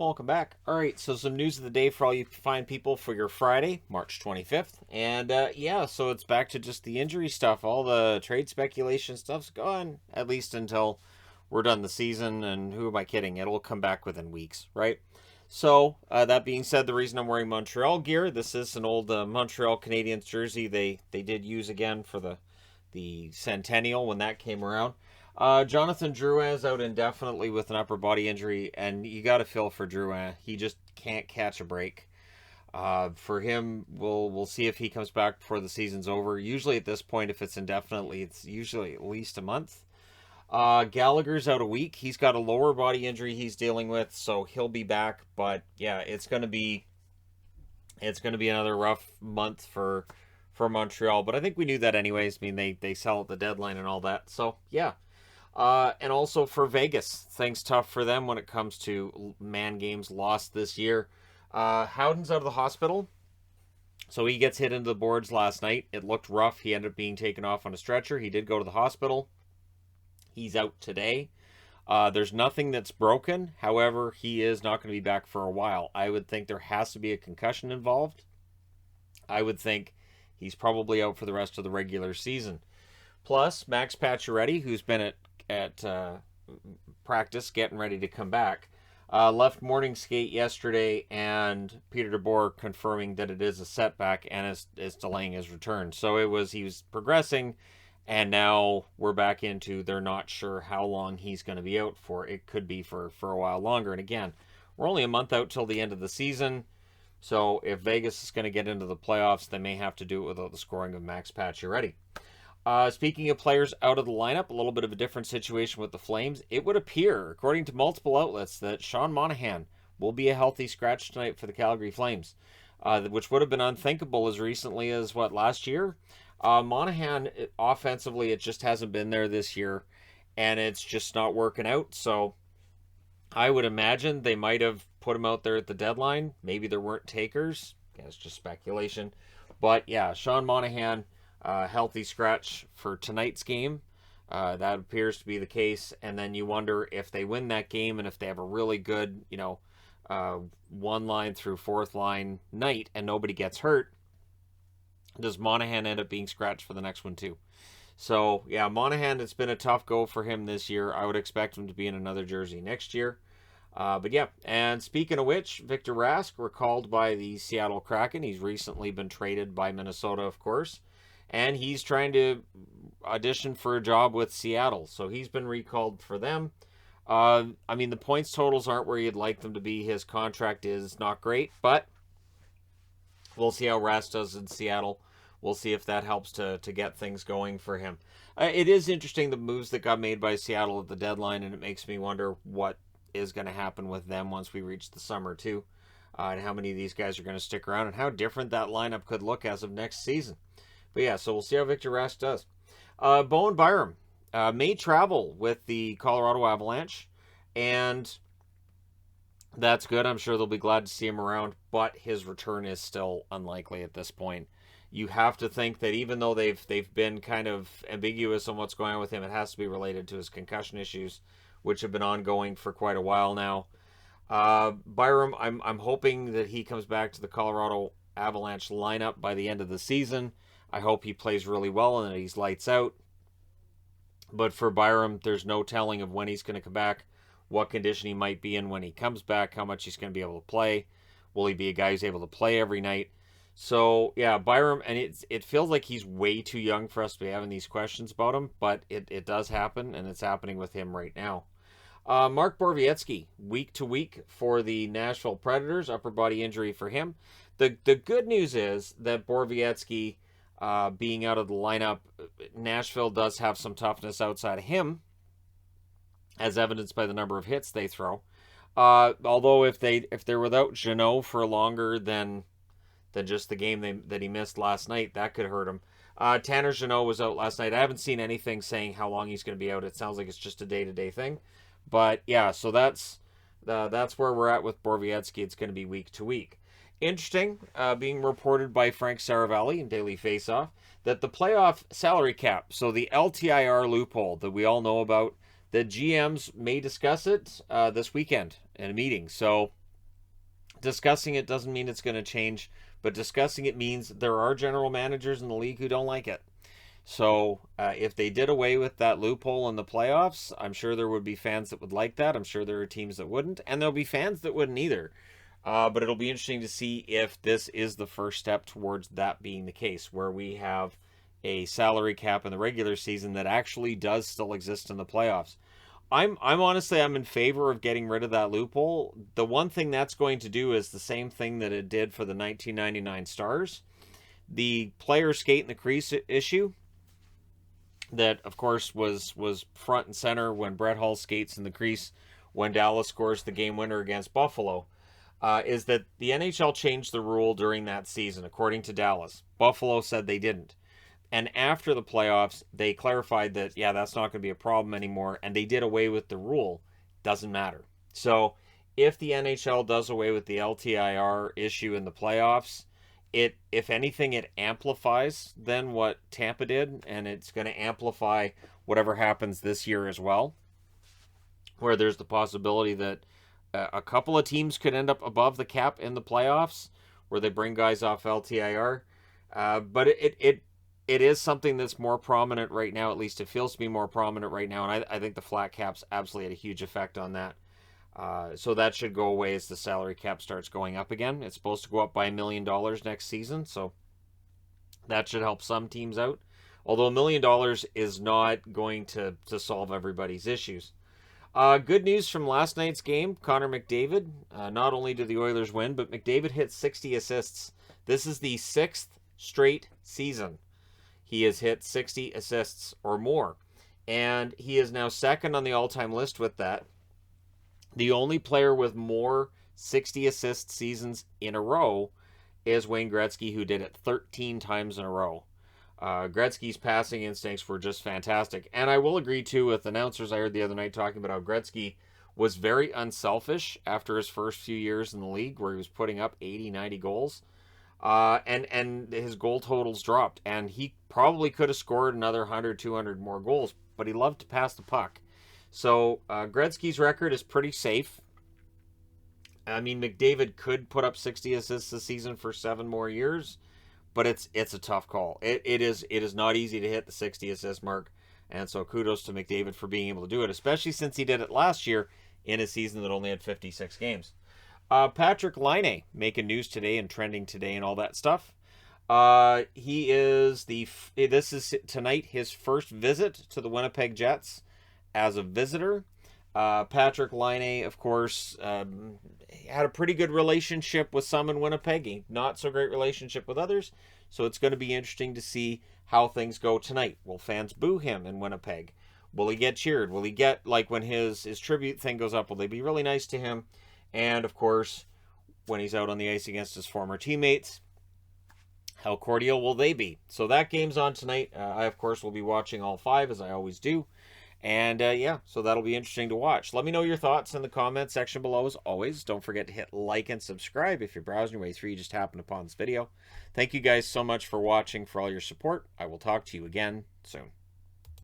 Welcome back. All right, so some news of the day for all you fine people for your Friday, March 25th. And so it's back to just the injury stuff. All the trade speculation stuff's gone, at least until we're done the season. And who am I kidding? It'll come back within weeks, right? So, that being said, the reason I'm wearing Montreal gear, this is an old Montreal Canadiens jersey they did use again for the centennial when that came around. Jonathan Drouin is out indefinitely with an upper body injury, and you got to feel for Drouin. He just can't catch a break. For him, we'll see if he comes back before the season's over. Usually at this point, if it's indefinitely, it's usually at least a month. Gallagher's out a week. He's got a lower body injury he's dealing with, so he'll be back. But yeah, it's gonna be another rough month for Montreal. But I think we knew that anyways. I mean, they sell at the deadline and all that. So yeah. And also for Vegas, things tough for them when it comes to man games lost this year. Howden's out of the hospital, so he gets hit into the boards last night. It looked rough. He ended up being taken off on a stretcher. He did go to the hospital. He's out today. There's nothing that's broken. However, he is not going to be back for a while. I would think there has to be a concussion involved. I would think he's probably out for the rest of the regular season. Plus, Max Pacioretty, who's been at practice getting ready to come back, left morning skate yesterday, and Peter DeBoer confirming that it is a setback and is delaying his return. So he was progressing, and now we're back into they're not sure how long he's going to be out for. It could be for a while longer. And again, we're only a month out till the end of the season. So if Vegas is going to get into the playoffs, they may have to do it without the scoring of Max Pacioretty. Speaking of players out of the lineup, a little bit of a different situation with the Flames. It would appear, according to multiple outlets, that Sean Monahan will be a healthy scratch tonight for the Calgary Flames, which would have been unthinkable as recently as, last year? Monahan, offensively, it just hasn't been there this year, and it's just not working out. So I would imagine they might have put him out there at the deadline. Maybe there weren't takers. Yeah, it's just speculation. But yeah, Sean Monahan, healthy scratch for tonight's game. That appears to be the case. And then you wonder if they win that game and if they have a really good, one line through fourth line night and nobody gets hurt, does Monahan end up being scratched for the next one too? So yeah, Monahan, it's been a tough go for him this year. I would expect him to be in another jersey next year. But yeah, and speaking of which, Victor Rask recalled by the Seattle Kraken. He's recently been traded by Minnesota, of course. And he's trying to audition for a job with Seattle. So he's been recalled for them. The points totals aren't where you'd like them to be. His contract is not great. But we'll see how Rask does in Seattle. We'll see if that helps to get things going for him. It is interesting, the moves that got made by Seattle at the deadline. And it makes me wonder what is going to happen with them once we reach the summer too. And how many of these guys are going to stick around. And how different that lineup could look as of next season. But yeah, so we'll see how Victor Rask does. Bowen Byram may travel with the Colorado Avalanche, and that's good. I'm sure they'll be glad to see him around, but his return is still unlikely at this point. You have to think that even though they've been kind of ambiguous on what's going on with him, it has to be related to his concussion issues, which have been ongoing for quite a while now. Byram, I'm hoping that he comes back to the Colorado Avalanche lineup by the end of the season. I hope he plays really well and that he's lights out. But for Byram, there's no telling of when he's going to come back, what condition he might be in when he comes back, how much he's going to be able to play. Will he be a guy who's able to play every night? So, yeah, Byram, and it feels like he's way too young for us to be having these questions about him, but it does happen, and it's happening with him right now. Mark Borvietsky, week to week for the Nashville Predators, upper body injury for him. The good news is that Borvietsky, being out of the lineup, Nashville does have some toughness outside of him, as evidenced by the number of hits they throw. Although if they're without Jeannot for longer than just the game that he missed last night, that could hurt him. Tanner Jeannot was out last night. I haven't seen anything saying how long he's going to be out. It sounds like it's just a day-to-day thing. But yeah, so that's where we're at with Borvietsky. It's going to be week to week. Interesting, being reported by Frank Saravalli in Daily Faceoff, that the playoff salary cap, so the LTIR loophole that we all know about, the GMs may discuss it this weekend in a meeting. So Discussing it doesn't mean it's going to change, but discussing it means there are general managers in the league who don't like it. So if they did away with that loophole in the playoffs, I'm sure there would be fans that would like that. I'm sure there are teams that wouldn't, and there'll be fans that wouldn't either. But it'll be interesting to see if this is the first step towards that being the case, where we have a salary cap in the regular season that actually does still exist in the playoffs. I'm honestly I'm in favor of getting rid of that loophole. The one thing that's going to do is the same thing that it did for the 1999 Stars. The player skate in the crease issue that of course was front and center when Brett Hull skates in the crease when Dallas scores the game winner against Buffalo. Is that the NHL changed the rule during that season, according to Dallas. Buffalo said they didn't. And after the playoffs, they clarified that, yeah, that's not going to be a problem anymore, and they did away with the rule. Doesn't matter. So if the NHL does away with the LTIR issue in the playoffs, it, if anything, it amplifies then what Tampa did, and it's going to amplify whatever happens this year as well, where there's the possibility that a couple of teams could end up above the cap in the playoffs, where they bring guys off LTIR. But it is something that's more prominent right now. At least it feels to be more prominent right now, and I think the flat caps absolutely had a huge effect on that. So that should go away as the salary cap starts going up again. It's supposed to go up by $1 million next season, so that should help some teams out. Although $1 million is not going to solve everybody's issues. Good news from last night's game, Connor McDavid. Not only did the Oilers win, but McDavid hit 60 assists. This is the 6th straight season he has hit 60 assists or more. And he is now second on the all-time list with that. The only player with more 60 assist seasons in a row is Wayne Gretzky, who did it 13 times in a row. Gretzky's passing instincts were just fantastic. And I will agree, too, with announcers I heard the other night talking about how Gretzky was very unselfish after his first few years in the league, where he was putting up 80, 90 goals. And his goal totals dropped. And he probably could have scored another 100, 200 more goals, but he loved to pass the puck. So Gretzky's record is pretty safe. I mean, McDavid could put up 60 assists this season for 7 more years, but it's a tough call. It is not easy to hit the 60 assist mark, and so kudos to McDavid for being able to do it, especially since he did it last year in a season that only had 56 games. Patrick Laine making news today and trending today and all that stuff. He is this is tonight his first visit to the Winnipeg Jets as a visitor. Patrick Laine, of course, had a pretty good relationship with some in Winnipeg, not so great relationship with others, so it's going to be interesting to see how things go tonight. Will fans boo him in Winnipeg? Will he get cheered? Will he get, like, when his tribute thing goes up, will they be really nice to him? And, of course, when he's out on the ice against his former teammates, how cordial will they be? So that game's on tonight. I, of course, will be watching all 5, as I always do. And yeah, so that'll be interesting to watch. Let me know your thoughts in the comments section below as always. Don't forget to hit like and subscribe if you're browsing your way through, you just happened upon this video. Thank you guys so much for watching, for all your support. I will talk to you again soon.